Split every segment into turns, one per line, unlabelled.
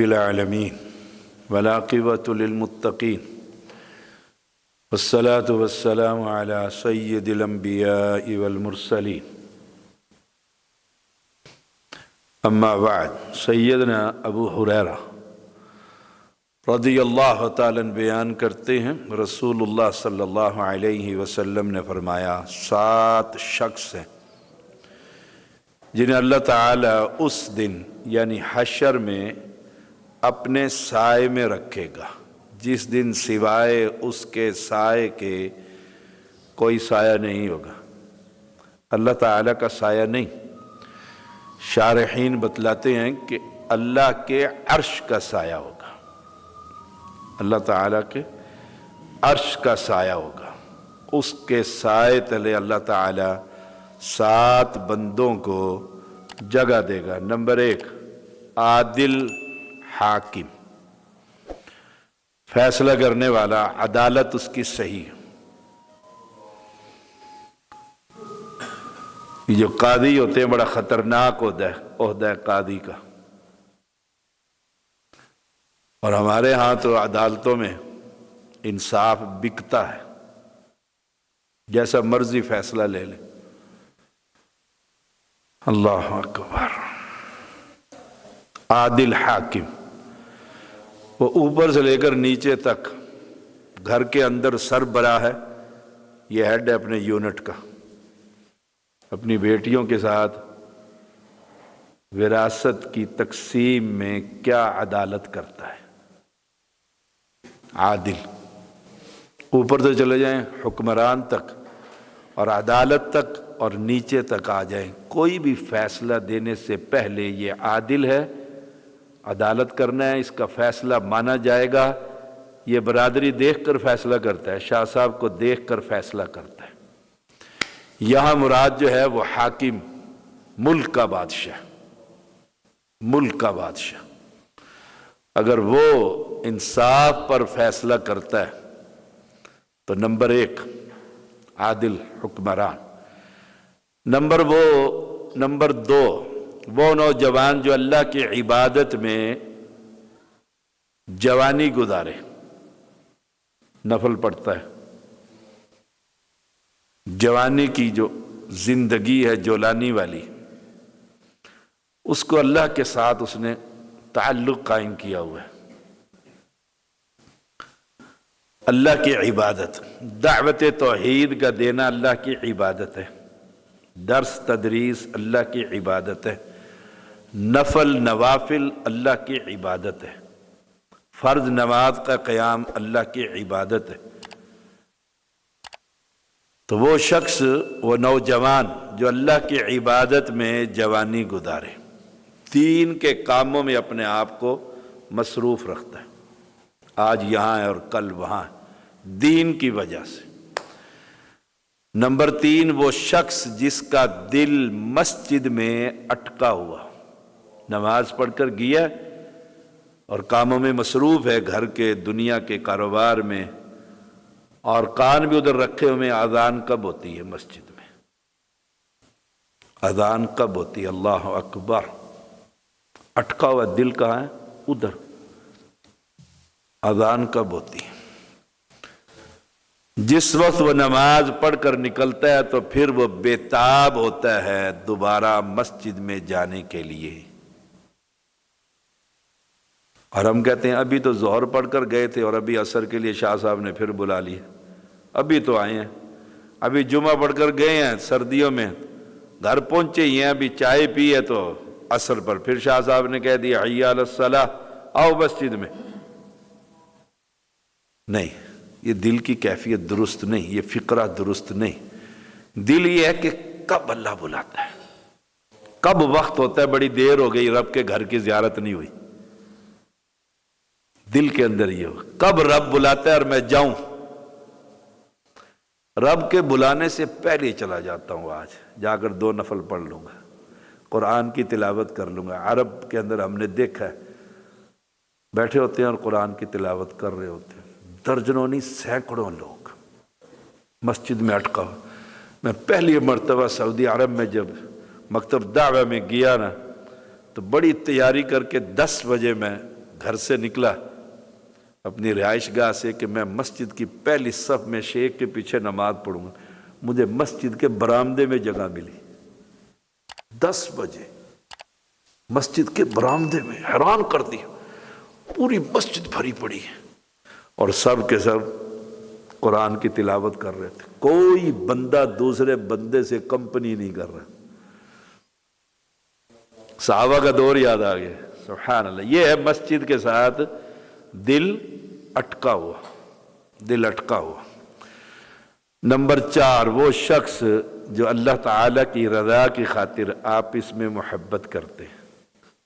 العالمین والعاقبۃ للمتقین والصلاة والسلام علی سید الانبیاء والمرسلین اما بعد۔ سیدنا ابو ہریرہ رضی اللہ تعالیٰ بیان کرتے ہیں، رسول اللہ صلی اللہ علیہ وسلم نے فرمایا 7 شخص ہیں جنہیں اللہ تعالیٰ اس دن یعنی حشر میں اپنے سائے میں رکھے گا، جس دن سوائے اس کے سائے کے کوئی سایہ نہیں ہوگا۔ اللہ تعالیٰ کا سایہ نہیں، شارحین بتلاتے ہیں کہ اللہ کے عرش کا سایہ ہوگا، اللہ تعالیٰ کے عرش کا سایہ ہوگا۔ اس کے سائے تلے اللہ تعالیٰ 7 بندوں کو جگہ دے گا۔ نمبر 1، عادل حاکم، فیصلہ کرنے والا، عدالت اس کی صحیح۔ یہ جو قاضی ہوتے ہیں بڑا خطرناک عہدہ ہے قاضی کا، اور ہمارے ہاں تو عدالتوں میں انصاف بکتا ہے، جیسا مرضی فیصلہ لے لیں۔ اللہ اکبر۔ عادل حاکم، وہ اوپر سے لے کر نیچے تک گھر کے اندر سربراہ ہے، یہ ہیڈ ہے اپنے یونٹ کا، اپنی بیٹیوں کے ساتھ وراثت کی تقسیم میں کیا عدالت کرتا ہے۔ عادل، اوپر سے چلے جائیں حکمران تک اور عدالت تک اور نیچے تک آ جائیں، کوئی بھی فیصلہ دینے سے پہلے یہ عادل ہے، عدالت کرنا ہے، اس کا فیصلہ مانا جائے گا۔ یہ برادری دیکھ کر فیصلہ کرتا ہے، شاہ صاحب کو دیکھ کر فیصلہ کرتا ہے۔ یہاں مراد جو ہے وہ حاکم، ملک کا بادشاہ، ملک کا بادشاہ، اگر وہ انصاف پر فیصلہ کرتا ہے تو نمبر 1 عادل حکمران۔ نمبر 2 وہ نوجوان جو اللہ کی عبادت میں جوانی گزارے، نفل پڑھتا ہے، جوانی کی جو زندگی ہے جولانی والی، اس کو اللہ کے ساتھ اس نے تعلق قائم کیا ہوا ہے۔ اللہ کی عبادت، دعوت توحید کا دینا اللہ کی عبادت ہے، درس تدریس اللہ کی عبادت ہے، نفل نوافل اللہ کی عبادت ہے، فرض نماز کا قیام اللہ کی عبادت ہے۔ تو وہ شخص، وہ نوجوان جو اللہ کی عبادت میں جوانی گزارے، دین کے کاموں میں اپنے آپ کو مصروف رکھتا ہے، آج یہاں ہے اور کل وہاں ہے، دین کی وجہ سے۔ نمبر 3 وہ شخص جس کا دل مسجد میں اٹکا ہوا، نماز پڑھ کر گیا اور کاموں میں مصروف ہے، گھر کے دنیا کے کاروبار میں، اور کان بھی ادھر رکھے ہوئے، اذان کب ہوتی ہے مسجد میں، اذان کب ہوتی ہے، اللہ اکبر، اٹکا ہوا دل کہاں ہے، ادھر، اذان کب ہوتی ہے۔ جس وقت وہ نماز پڑھ کر نکلتا ہے تو پھر وہ بےتاب ہوتا ہے دوبارہ مسجد میں جانے کے لیے، اور ہم کہتے ہیں ابھی تو ظہر پڑھ کر گئے تھے اور ابھی عصر کے لیے شاہ صاحب نے پھر بلا لیا، ابھی تو آئے ہیں، ابھی جمعہ پڑھ کر گئے ہیں سردیوں میں، گھر پہنچے ہی ہیں، ابھی چائے پی ہے تو عصر پر پھر شاہ صاحب نے کہہ دیا حی علی الصلاۃ، آؤ مسجد میں۔ نہیں، یہ دل کی کیفیت درست نہیں، یہ فقرہ درست نہیں۔ دل یہ ہے کہ کب اللہ بلاتا ہے، کب وقت ہوتا ہے، بڑی دیر ہو گئی رب کے گھر کی زیارت نہیں ہوئی، دل کے اندر یہ ہو، کب رب بلاتا ہے اور میں جاؤں، رب کے بلانے سے پہلے ہی چلا جاتا ہوں، آج جا کر 2 نفل پڑھ لوں گا، قرآن کی تلاوت کر لوں گا۔ عرب کے اندر ہم نے دیکھا ہے، بیٹھے ہوتے ہیں اور قرآن کی تلاوت کر رہے ہوتے ہیں، درجنوں نہیں سینکڑوں لوگ مسجد میں اٹکا ہو۔ میں پہلی مرتبہ سعودی عرب میں جب مکتب دعوہ میں گیا نا، تو بڑی تیاری کر کے 10 بجے میں گھر سے نکلا اپنی رہائش گاہ سے کہ میں مسجد کی پہلی صف میں شیخ کے پیچھے نماز پڑھوں گا، مجھے مسجد کے برآمدے میں جگہ ملی 10 بجے مسجد کے برآمدے میں، حیران کر دیا، پوری مسجد بھری پڑی ہے اور سب کے سب قرآن کی تلاوت کر رہے تھے، کوئی بندہ دوسرے بندے سے کمپنی نہیں کر رہا۔ صحابہ کا دور یاد آ گیا، سبحان اللہ۔ یہ ہے مسجد کے ساتھ دل اٹکا ہوا، دل اٹکا ہوا۔ نمبر 4، وہ شخص جو اللہ تعالیٰ کی رضا کی خاطر آپ اس میں محبت کرتے ہیں۔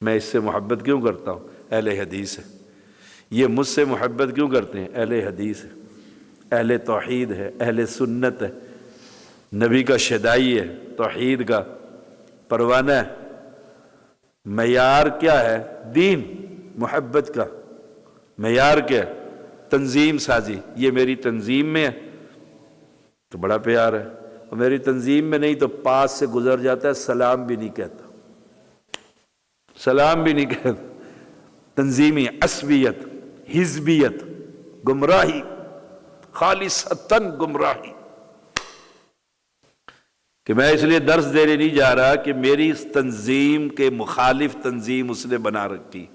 میں اس سے محبت کیوں کرتا ہوں؟ اہل حدیث ہے۔ یہ مجھ سے محبت کیوں کرتے ہیں؟ اہل حدیث ہے، اہل توحید ہے، اہل سنت ہے، نبی کا شدائی ہے، توحید کا پروانہ ہے۔ معیار کیا ہے؟ دین، محبت کا معیار کیا ہے؟ تنظیم سازی۔ یہ میری تنظیم میں ہے تو بڑا پیار ہے، اور میری تنظیم میں نہیں تو پاس سے گزر جاتا ہے، سلام بھی نہیں کہتا، سلام بھی نہیں کہتا۔ تنظیمی عصبیت، حزبیت، گمراہی، خالصتاً گمراہی۔ کہ میں اس لیے درس دینے نہیں جا رہا کہ میری اس تنظیم کے مخالف تنظیم اس نے بنا رکھی،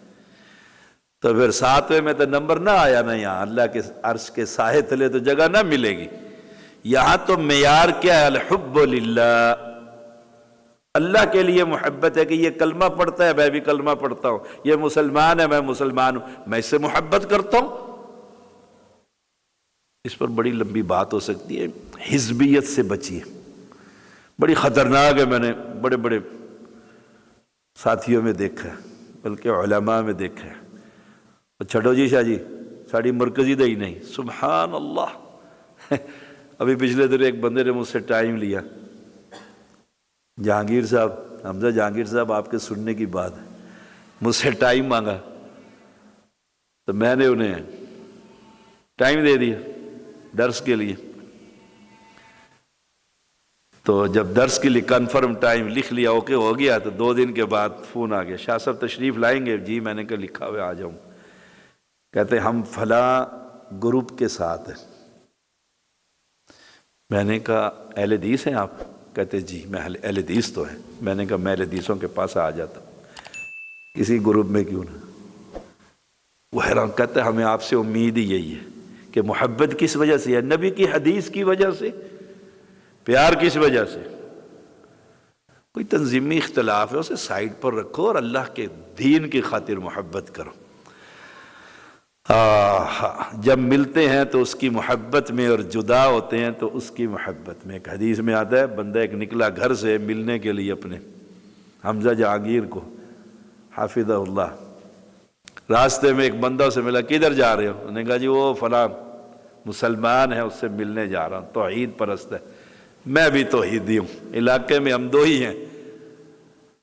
تو پھر 7ویں میں تو نمبر نہ آیا نا، یہاں اللہ کے عرش کے سائے تلے تو جگہ نہ ملے گی۔ یہاں تو معیار کیا ہے؟ الحب للہ، اللہ کے لیے محبت ہے کہ یہ کلمہ پڑھتا ہے میں بھی کلمہ پڑھتا ہوں، یہ مسلمان ہے میں مسلمان ہوں، میں اس سے محبت کرتا ہوں۔ اس پر بڑی لمبی بات ہو سکتی ہے۔ حزبیت سے بچیے، بڑی خطرناک ہے، میں نے بڑے بڑے ساتھیوں میں دیکھا ہے، بلکہ علماء میں دیکھا ہے۔ چھڑو جی شاہ جی ساڑی مرکزی دہی نہیں، سبحان اللہ۔ ابھی پچھلے دن ایک بندے نے مجھ سے ٹائم لیا، جہانگیر صاحب، حمزہ جہانگیر صاحب آپ کے سننے کی بات ہے، مجھ سے ٹائم مانگا تو میں نے انہیں ٹائم دے دیا درس کے لیے۔ تو جب درس کے لیے کنفرم ٹائم لکھ لیا، اوکے ہو گیا، تو 2 دن کے بعد فون آ گیا، شاہ صاحب تشریف لائیں گے؟ جی، میں نے کہا لکھا ہوا آ جاؤں۔ کہتے ہم فلاں گروپ کے ساتھ ہیں۔ میں نے کہا اہل حدیث ہیں آپ؟ کہتے جی میں اہل حدیث تو ہیں۔ میں نے کہا میں اہل حدیثوں کے پاس آ جاتا ہوں، کسی گروپ میں کیوں نہ۔ وہ حیران، کہتا ہے ہمیں آپ سے امید ہی یہی ہے کہ محبت کس وجہ سے ہے؟ نبی کی حدیث کی وجہ سے، پیار کس وجہ سے؟ کوئی تنظیمی اختلاف ہے اسے سائڈ پر رکھو اور اللہ کے دین کی خاطر محبت کرو۔ جب ملتے ہیں تو اس کی محبت میں، اور جدا ہوتے ہیں تو اس کی محبت میں۔ ایک حدیث میں آتا ہے، بندہ ایک نکلا گھر سے ملنے کے لیے اپنے حمزہ جہانگیر کو حافظہ اللہ، راستے میں ایک بندہ سے ملا، کدھر جا رہے ہو؟ انہوں نے کہا جی وہ فلاں مسلمان ہے اس سے ملنے جا رہا ہوں، توحید پرست ہے۔ میں بھی توحیدی ہوں، علاقے میں ہم 2 ہی ہیں،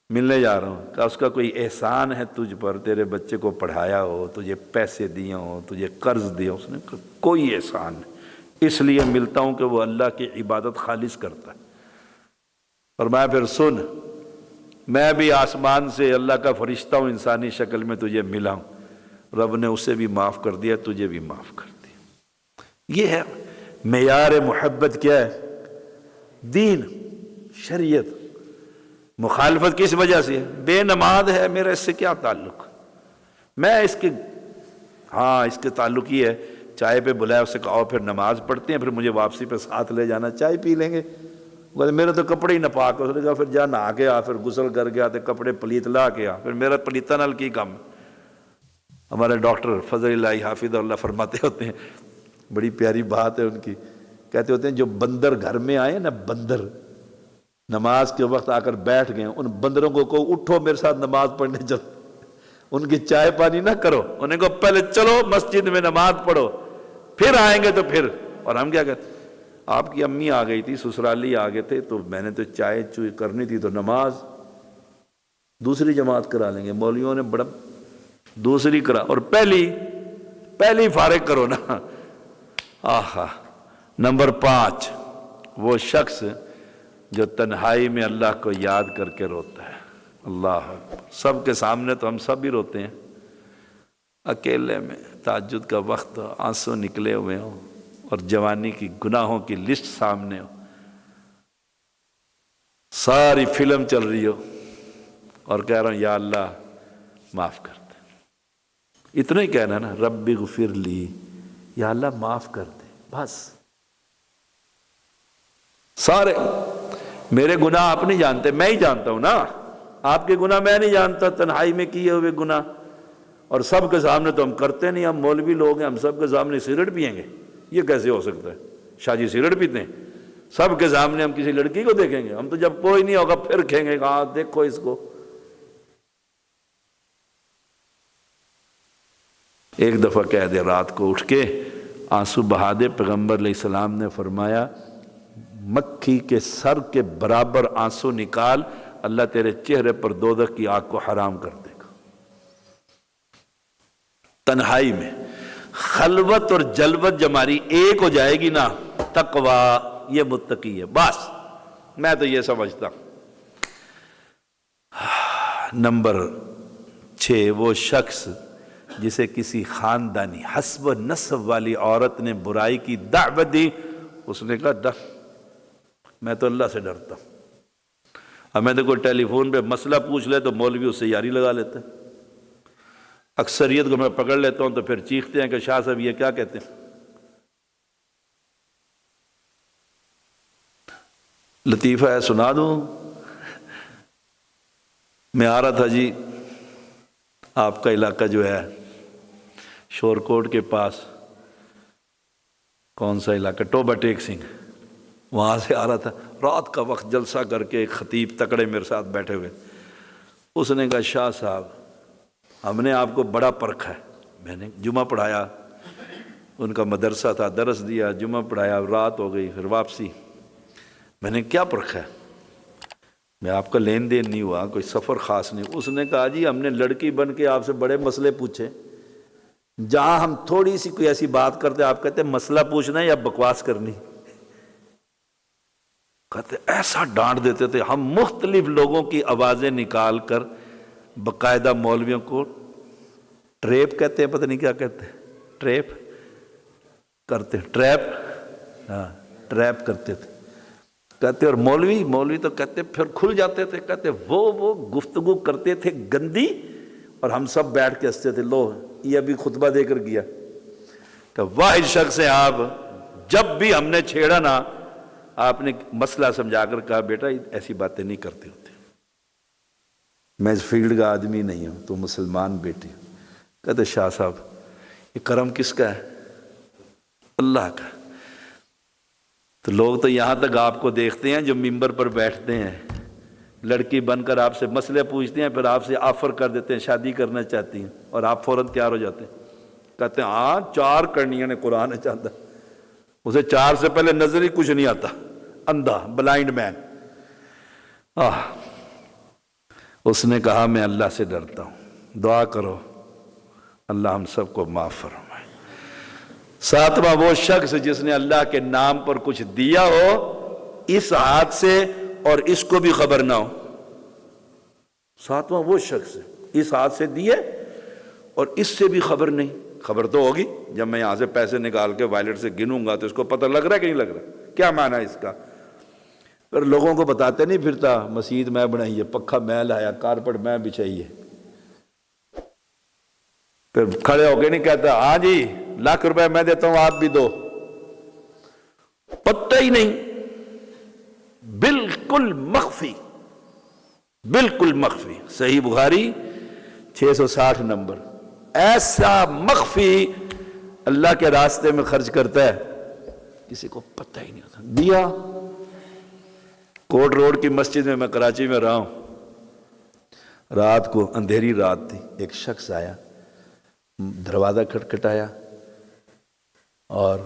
ملنے جا رہا ہوں۔ کہا اس کا کوئی احسان ہے تجھ پر؟ تیرے بچے کو پڑھایا ہو، تجھے پیسے دیے ہوں، تجھے قرض دیا؟ اس نے کہا کوئی احسان نہیں، اس لیے ملتا ہوں کہ وہ اللہ کی عبادت خالص کرتا ہے۔ فرمایا پھر سن، میں بھی آسمان سے اللہ کا فرشتہ ہوں، انسانی شکل میں تجھے ملا ہوں، رب نے اسے بھی معاف کر دیا، تجھے بھی معاف کر دیا۔ یہ ہے معیار محبت۔ کیا ہے؟ دین، شریعت۔ مخالفت کس وجہ سے ہے؟ بے نماز ہے، میرا اس سے کیا تعلق؟ میں اس کے تعلق یہ ہے، چائے پہ بلایا، اسے کہا پھر نماز پڑھتے ہیں، پھر مجھے واپسی پہ ساتھ لے جانا، چائے پی لیں گے۔ میرے تو کپڑے ہی ناپاک ہو، اس نے کہا پھر جا نہا کے آ، پھر غسل کر کے آتے، کپڑے پلیت لا کے آ، پھر میرا پلیتا نال کی کام۔ ہمارے ڈاکٹر فضل اللہ حافظ اللہ فرماتے ہوتے ہیں، بڑی پیاری بات ہے ان کی، کہتے ہوتے ہیں جو بندر گھر میں آئے نا، بندر نماز کے وقت آ کر بیٹھ گئے، ان بندروں کو کہو اٹھو میرے ساتھ نماز پڑھنے چلو، ان کی چائے پانی نہ کرو، انہیں کہو پہلے چلو مسجد میں نماز پڑھو، پھر آئیں گے تو پھر۔ اور ہم کیا کہتے ہیں، آپ کی امی آ گئی تھی، سسرالی آ گئے تھے، تو میں نے تو چائے چوئی کرنی تھی، تو نماز دوسری جماعت کرا لیں گے، مولویوں نے بڑا دوسری کرا، اور پہلی فارغ کرو نا۔ آہا۔ نمبر 5، وہ شخص جو تنہائی میں اللہ کو یاد کر کے روتا ہے۔ اللہ اکبر۔ سب کے سامنے تو ہم سب بھی روتے ہیں، اکیلے میں تہجد کا وقت ہو، آنسو نکلے ہوئے ہوں اور جوانی کی گناہوں کی لسٹ سامنے ہو، ساری فلم چل رہی ہو اور کہہ رہا ہوں یا اللہ معاف کر دے، اتنا ہی کہنا نا، رب اغفر لی، یا اللہ معاف کر دے، بس۔ سارے میرے گناہ آپ نہیں جانتے، میں ہی جانتا ہوں نا، آپ کے گناہ میں نہیں جانتا، تنہائی میں کیے ہوئے گناہ، اور سب کے سامنے تو ہم کرتے نہیں، ہم مولوی لوگ ہیں، ہم سب کے سامنے سگریٹ پئیں گے، یہ کیسے ہو سکتا ہے؟ شاہ جی سگریٹ پیتے ہیں، سب کے سامنے ہم کسی لڑکی کو دیکھیں گے؟ ہم تو جب کوئی نہیں ہوگا پھر کہیں گے ہاں دیکھو اس کو۔ ایک دفعہ کہہ دے رات کو اٹھ کے آنسو بہا دے، پیغمبر علیہ السلام نے فرمایا مکھی کے سر کے برابر آنسو نکال، اللہ تیرے چہرے پر دوزخ کی آگ کو حرام کر دے گا۔ تنہائی میں خلوت اور جلوت جب ہماری ایک ہو جائے گی نا، تقوی، یہ متقی ہے، بس میں تو یہ سمجھتا ہوں۔ نمبر 6، وہ شخص جسے کسی خاندانی حسب و نسب والی عورت نے برائی کی دعوت دی، اس نے کہا میں تو اللہ سے ڈرتا ہوں، ہمیں تو کوئی ٹیلی فون پہ مسئلہ پوچھ لے تو مولوی اس سے یاری لگا لیتے ہیں، اکثریت کو میں پکڑ لیتا ہوں تو پھر چیختے ہیں کہ شاہ صاحب یہ کیا کہتے ہیں۔ لطیفہ ہے، سنا دوں؟ میں آ رہا تھا جی، آپ کا علاقہ جو ہے شور کوٹ کے پاس، کون سا علاقہ، ٹوبہ ٹیک سنگھ، وہاں سے آ رہا تھا، رات کا وقت جلسہ کر کے ایک خطیب تکڑے میرے ساتھ بیٹھے ہوئے، اس نے کہا شاہ صاحب ہم نے آپ کو بڑا پرکھا ہے۔ میں نے جمعہ پڑھایا، ان کا مدرسہ تھا، درس دیا، جمعہ پڑھایا، رات ہو گئی، پھر واپسی۔ میں نے کیا پرکھا ہے؟ میں آپ کا لین دین نہیں ہوا، کوئی سفر خاص نہیں۔ اس نے کہا جی ہم نے لڑکی بن کے آپ سے بڑے مسئلے پوچھے، جہاں ہم تھوڑی سی کوئی ایسی بات کرتے آپ کہتے مسئلہ پوچھنا ہے یا بکواس کرنی، کہتے ایسا ڈانٹ دیتے تھے۔ ہم مختلف لوگوں کی آوازیں نکال کر باقاعدہ مولویوں کو ٹریپ کہتے ہیں، پتہ نہیں کیا کہتے ہیں، ٹریپ کرتے، ٹریپ، ہاں ٹریپ کرتے تھے کہتے، اور مولوی تو کہتے پھر کھل جاتے تھے، کہتے وہ گفتگو کرتے تھے گندی، اور ہم سب بیٹھ کے ہنستے تھے، لو یہ ابھی خطبہ دے کر گیا کہ واحد شخص ہیں آپ، جب بھی ہم نے چھیڑا نا آپ نے مسئلہ سمجھا کر کہا بیٹا ایسی باتیں نہیں کرتے ہوتے، میں اس فیلڈ کا آدمی نہیں ہوں، تو مسلمان بیٹے۔ کہتے شاہ صاحب یہ کرم کس کا ہے؟ اللہ کا۔ تو لوگ تو یہاں تک آپ کو دیکھتے ہیں جو ممبر پر بیٹھتے ہیں، لڑکی بن کر آپ سے مسئلے پوچھتے ہیں، پھر آپ سے آفر کر دیتے ہیں شادی کرنا چاہتی ہیں، اور آپ فوراً تیار ہو جاتے ہیں، کہتے ہیں ہاں 4 کرنیاں نے قرآن ہے چاہتا، اسے 4 سے پہلے نظر ہی کچھ نہیں آتا، اندھا، بلائنڈ مین۔ اس نے کہا میں اللہ سے ڈرتا ہوں، دعا کرو اللہ ہم سب کو معاف فرمائے۔ 7واں وہ شخص جس نے اللہ کے نام پر کچھ دیا ہو اس ہاتھ سے اور اس کو بھی خبر نہ ہو۔ 7واں وہ شخص اس ہاتھ سے دیے اور اس سے بھی خبر نہیں۔ خبر تو ہوگی، جب میں یہاں سے پیسے نکال کے وائلٹ سے گنوں گا تو اس کو پتہ لگ رہا ہے کہ نہیں لگ رہا، کیا معنی ہے اس کا؟ پھر لوگوں کو بتاتے نہیں پھرتا مسجد میں بنائی ہے، پکھا میں لایا، کارپٹ میں بچھائی ہے، پھر کھڑے ہو کے نہیں کہتا ہاں جی ₹1,00,000 میں دیتا ہوں آپ بھی دو، پتہ ہی نہیں، بالکل مخفی، بالکل مخفی۔ صحیح بخاری 660 نمبر، ایسا مخفی اللہ کے راستے میں خرچ کرتا ہے کسی کو پتہ ہی نہیں ہوتا۔ دیا کوٹ روڈ کی مسجد میں کراچی میں رہا ہوں، رات کو اندھیری رات تھی، ایک شخص آیا، دروازہ کھٹکھٹایا اور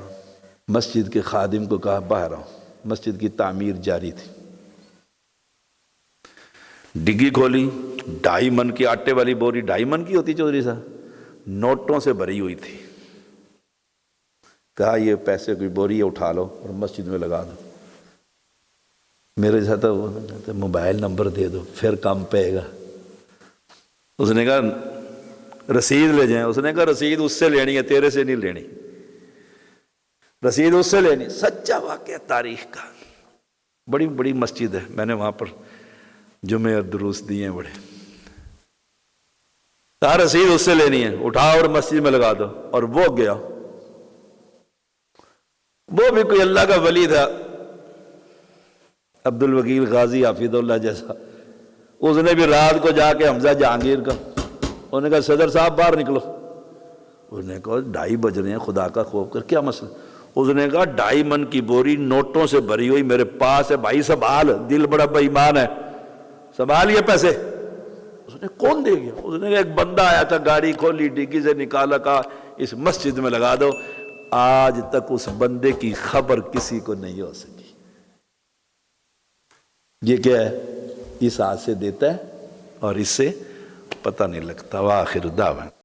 مسجد کے خادم کو کہا باہر آؤ۔ مسجد کی تعمیر جاری تھی، ڈگی کھولی، 2.5 من کی آٹے والی بوری، 2.5 من کی ہوتی چودھری صاحب، نوٹوں سے بھری ہوئی تھی۔ کہا یہ پیسے کی بوری اٹھا لو اور مسجد میں لگا دو۔ میرے ساتھ موبائل نمبر دے دو پھر کام پائے گا۔ اس نے کہا رسید لے جائیں. اس نے کہا رسید اس سے لینی ہے، تیرے سے نہیں لینی، رسید اس سے لینی. سچا واقعہ تاریخ کا. بڑی بڑی مسجد ہے، میں نے وہاں پر جمعے اور دروس دیے ہیں بڑے. کہا رسید اس سے لینی ہے، اٹھاؤ اور مسجد میں لگا دو. اور وہ گیا، وہ بھی کوئی اللہ کا ولی تھا، عبد الوکیل غازی حافظ اللہ جیسا. اس نے بھی رات کو جا کے حمزہ جہانگیر کا، انہوں نے کہا صدر صاحب باہر نکلو. اس نے کہا 2:30 بج رہے ہیں، خدا کا خوف کر، کیا مسئلہ؟ اس نے کہا 2.5 من کی بوری نوٹوں سے بھری ہوئی میرے پاس ہے بھائی، سنبھال، دل بڑا بے ایمان ہے، سنبھال یہ پیسے. اس نے کون دے گیا؟ اس نے کہا ایک بندہ آیا تھا، گاڑی کھولی، ڈگی سے نکالا، کہا اس مسجد میں لگا دو. آج تک اس بندے کی خبر کسی کو نہیں ہو سکی. یہ کیا ہے؟ اس ہاتھ سے دیتا ہے اور اس سے پتہ نہیں لگتا. وآخر دعوانا